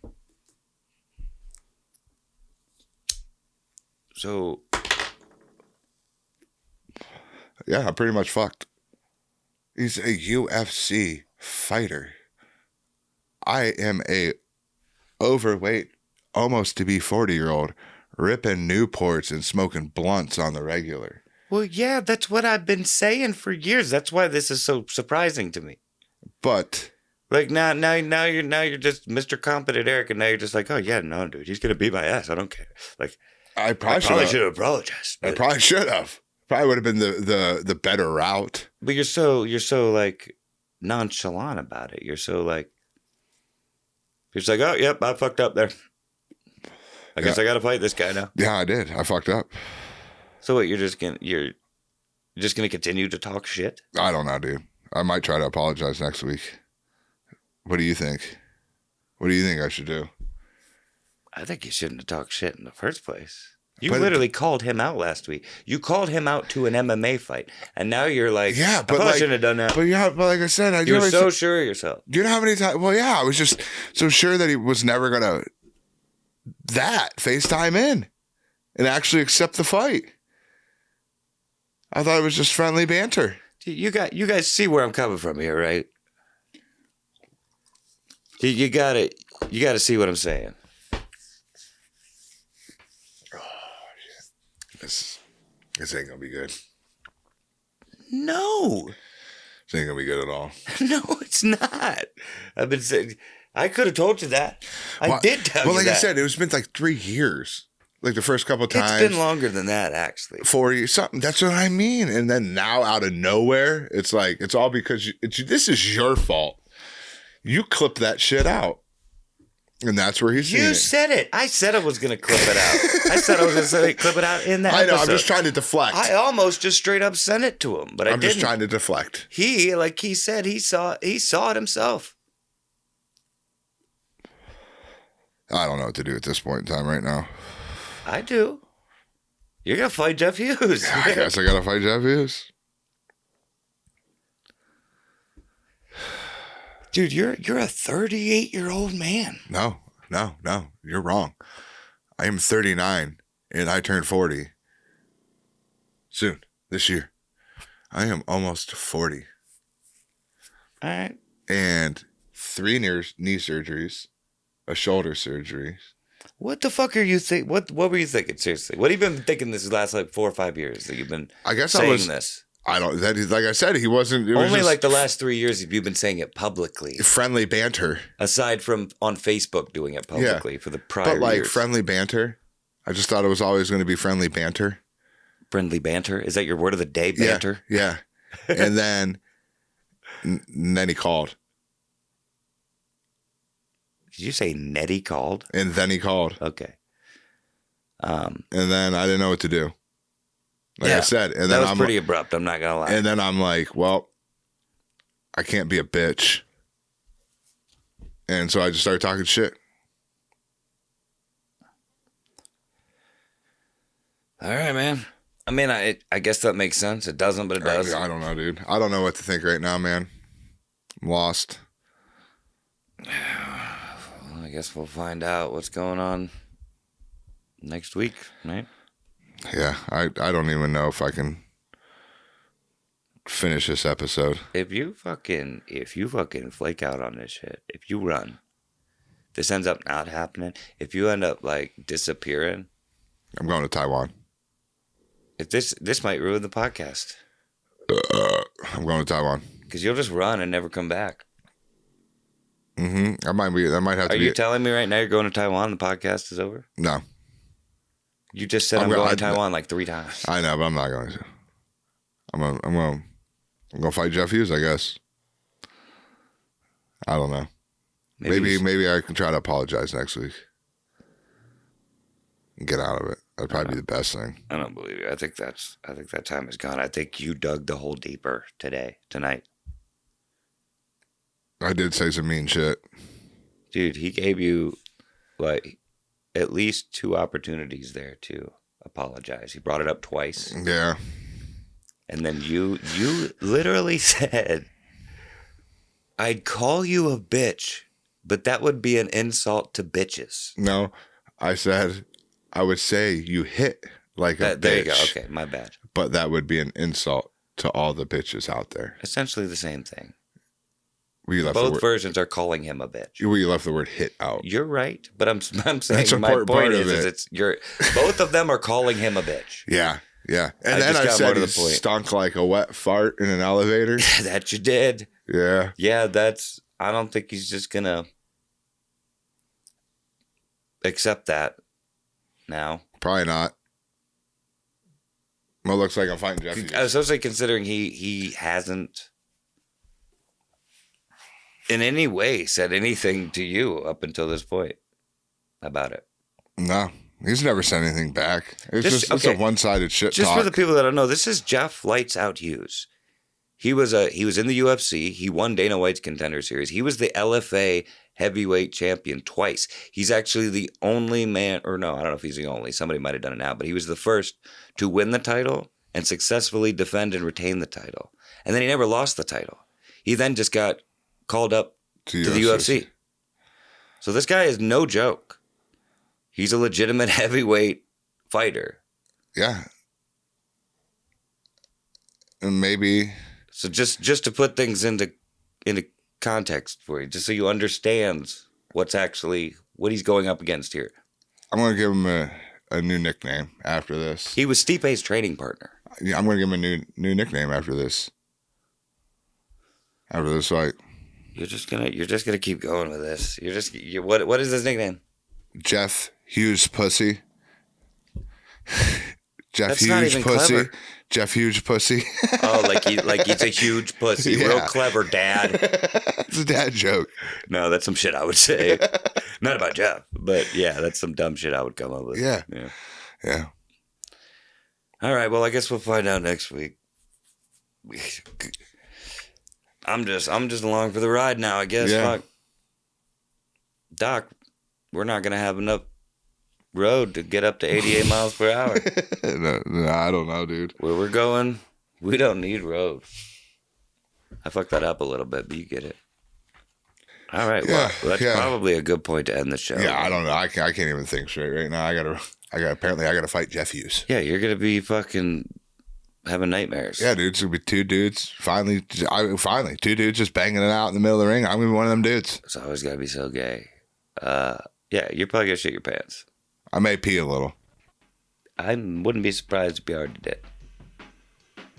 So, yeah, I'm pretty much fucked. He's a UFC fighter. I am a overweight, almost to be 40-year-old, ripping Newports and smoking blunts on the regular. Well, yeah, that's what I've been saying for years. That's why this is so surprising to me. But like now you're just Mr. Competent Eric, and now you're just like, oh yeah, no, dude, he's gonna beat my ass. I don't care. Like, I probably should have apologized. I probably should have. Probably would have been the better route. But you're so like nonchalant about it. You're so like, you're just like, oh yep, I fucked up there. I guess I gotta fight this guy now. Yeah, I did. I fucked up. So what? You're just You're just going to continue to talk shit? I don't know, dude. I might try to apologize next week. What do you think? What do you think I should do? I think you shouldn't have talked shit in the first place. You literally called him out last week. You called him out to an MMA fight, and now you're like, yeah, but I probably shouldn't have done that. But like I said, you were so sure of yourself. Do you know how many times? Well, yeah, I was just so sure that he was never gonna FaceTime in and actually accept the fight. I thought it was just friendly banter. You guys see where I'm coming from here, right? You got to see what I'm saying. This ain't gonna be good. No. This ain't gonna be good at all. No, it's not. I've been saying, I could have told you that. I did tell you that. Well, like I said, it's been like 3 years. Like the first couple of times. It's been longer than that, actually. 40 something. That's what I mean. And then now out of nowhere, it's like, it's all because this is your fault. You clip that shit out. And that's where he's seeing it. You said it. I said I was going to clip it out. I said I was going to clip it out in that I know. episode. I'm just trying to deflect. I almost just straight up sent it to him, but I didn't. I'm just trying to deflect. He, like he said, he saw it himself. I don't know what to do at this point in time right now. I do. You're going to fight Jeff Hughes. I guess I got to fight Jeff Hughes. Dude, you're a 38-year-old man. No. You're wrong. I am 39 and I turn 40 soon this year. I am almost 40. All right. And 3 knee surgeries, a shoulder surgery. What the fuck are you think? What were you thinking? Seriously, what have you been thinking this last like 4 or 5 years that you've been? I guess saying this. I don't. That like I said, he wasn't. It Only was like the last 3 years have you been saying it publicly. Friendly banter. Aside from on Facebook doing it publicly for the prior years. But like friendly banter, I just thought it was always going to be friendly banter. Friendly banter? Is that your word of the day? Banter. Yeah. And then he called. Did you say Nettie called? And then he called. Okay. And then I didn't know what to do. Like I said, and then that was pretty abrupt. I'm not gonna lie. And then I'm like, well, I can't be a bitch, and so I just started talking shit. All right, man. I mean, I guess that makes sense. It doesn't, but it does. I don't know, dude. I don't know what to think right now, man. I'm lost. Well, I guess we'll find out what's going on next week, right? Yeah, I don't even know if I can finish this episode. If you fucking flake out on this shit, if you run, this ends up not happening. If you end up like disappearing, I'm going to Taiwan. If this might ruin the podcast. I'm going to Taiwan because you'll just run and never come back. Mm-hmm. That might have to be. Are you telling me right now you're going to Taiwan and the podcast is over? No. You just said I'm going to Taiwan like 3 times. I know, but I'm not going to. I'm going to fight Jeff Hughes, I guess. I don't know. Maybe I can try to apologize next week and get out of it. That'd probably be the best thing. I don't believe you. I think that time is gone. I think you dug the hole deeper tonight. I did say some mean shit. Dude, he gave you like at least 2 opportunities there to apologize. He brought it up twice. Yeah. And then you literally said, I'd call you a bitch, but that would be an insult to bitches. No, I said I would say you hit like a bitch. There you go. Okay, my bad. But that would be an insult to all the bitches out there. Essentially the same thing. Both versions are calling him a bitch. We left the word hit out. You're right, but I'm saying my point is both of them are calling him a bitch. Yeah. And then I said he stunk like a wet fart in an elevator. That you did. Yeah. Yeah, I don't think he's just gonna accept that now. Probably not. Well, it looks like I'm fighting Jeff Hughes. Especially considering he hasn't in any way said anything to you up until this point about it. No. He's never said anything back. It's a one-sided shit just talk. For the people that don't know, this is Jeff Lights Out Hughes. He was in the UFC. He won Dana White's Contender Series. He was the LFA heavyweight champion twice. He's actually the only man, or no, I don't know if he's the only. Somebody might have done it now, but he was the first to win the title and successfully defend and retain the title. And then he never lost the title. He then just got called up to the UFC. So this guy is no joke. He's a legitimate heavyweight fighter. Yeah. And maybe... So just to put things into context for you, just so you understand what he's going up against here. I'm going to give him a new nickname after this. He was Stipe's training partner. Yeah, I'm going to give him a new nickname after this. After this fight. You're just gonna keep going with this. What is his nickname? Jeff Hughes Pussy. Jeff That's not Hughes even Pussy. clever. Jeff Hughes Pussy. Oh, like he's a huge pussy. Yeah. Real clever dad. It's a dad joke. No, that's some shit I would say. Not about Jeff, but yeah, that's some dumb shit I would come up with. Yeah. All right, well, I guess we'll find out next week. I'm just along for the ride now, I guess. Yeah. Fuck. Doc, we're not gonna have enough road to get up to 88 miles per hour. No, I don't know, dude. Where we're going, we don't need road. I fucked that up a little bit, but you get it. All right, well, that's probably a good point to end the show. Yeah, I don't know. I can't even think straight right now. I gotta fight Jeff Hughes. Yeah, you're gonna be fucking having nightmares. Yeah, dude, it's gonna be two dudes. Finally, two dudes just banging it out in the middle of the ring. I'm gonna be one of them dudes. It's always gotta be so gay. Yeah, you're probably gonna shit your pants. I may pee a little. I wouldn't be surprised if you already did.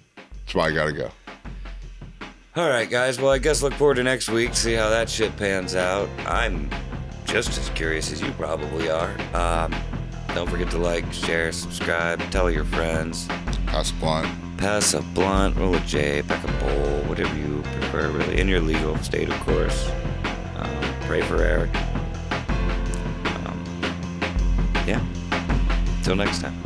That's why I gotta go. All right, guys. Well, I guess look forward to next week. See how that shit pans out. I'm just as curious as you probably are. Don't forget to like, share, subscribe, tell your friends. Pass a blunt, roll a J, pack a bowl, whatever you prefer, really. In your legal state, of course. Pray for Eric. Yeah. Till next time.